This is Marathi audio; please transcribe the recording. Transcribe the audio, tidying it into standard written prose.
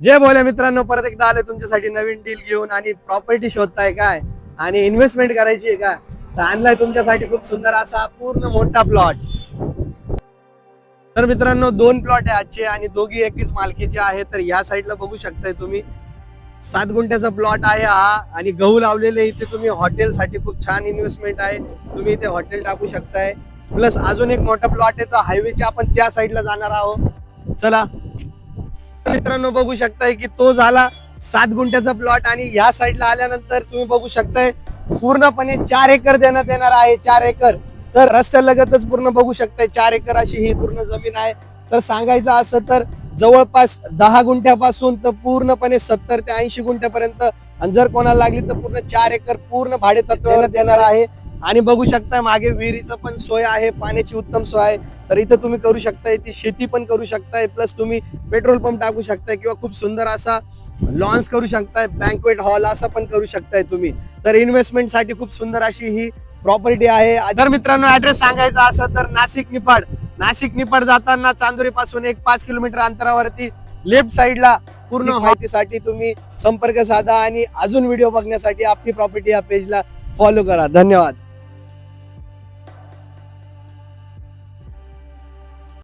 जय बोले मित्रांनो, परत एकदा आले तुमच्यासाठी नवीन डील घेऊन. आणि प्रॉपर्टी शोधताय काय आणि इन्व्हेस्टमेंट करायची आहे का, तर आणलाय तुमच्यासाठी खूप सुंदर असा पूर्ण मोठा प्लॉट. तर मित्रांनो, दोन प्लॉट आहे आजचे आणि दोघी एकच मालकीचे आहे. तर या साईडला बघू शकताय तुम्ही 7 गुंठ्याचा प्लॉट आहे हा, आणि गहू लावलेले. इथे तुम्ही हॉटेलसाठी खूप छान इन्व्हेस्टमेंट आहे. तुम्ही इथे हॉटेल टाकू शकताय. प्लस अजून एक मोठा प्लॉट आहे, तर हायवेच्या आपण त्या साईडला जाणार आहोत. चला मित्रांनो, बघू शकताय की तो झाला 7 गुंठ्याचा प्लॉट. आणि ह्या साईडला आल्यानंतर तुम्ही बघू शकताय पूर्णपणे 4 एकर देण्यात येणार आहे. 4 एकर तर रस्त्यालगतच पूर्ण बघू शकताय 4 एकर अशी ही पूर्ण जमीन आहे. तर सांगायचं असं तर जवळपास 10 गुंठ्यापासून तर पूर्णपणे 70 ते 80 गुंठ्यापर्यंत, आणि जर कोणाला लागली तर पूर्ण 4 एकर पूर्ण भाडे तत्वावर देणार आहे. आणि बघू शकता मागे विहिरीचं पण सोय आहे, पाण्याची उत्तम सोय आहे. तर इथं तुम्ही करू शकताय, ती शेती पण करू शकताय, प्लस तुम्ही पेट्रोल पंप टाकू शकताय, किंवा खूप सुंदर असा लॉन्स करू शकताय, बँक्वेट हॉल असा पण करू शकताय तुम्ही. तर इन्व्हेस्टमेंट साठी खूप सुंदर अशी ही प्रॉपर्टी आहे. तर मित्रांनो, ऍड्रेस सांगायचा असं तर नाशिक निफाड जाताना चांदोरी पासून एक 5 किलोमीटर अंतरावरती लेफ्ट साईडला. पूर्ण माहितीसाठी तुम्ही संपर्क साधा आणि अजून व्हिडिओ बघण्यासाठी आपली प्रॉपर्टी या पेजला फॉलो करा. धन्यवाद.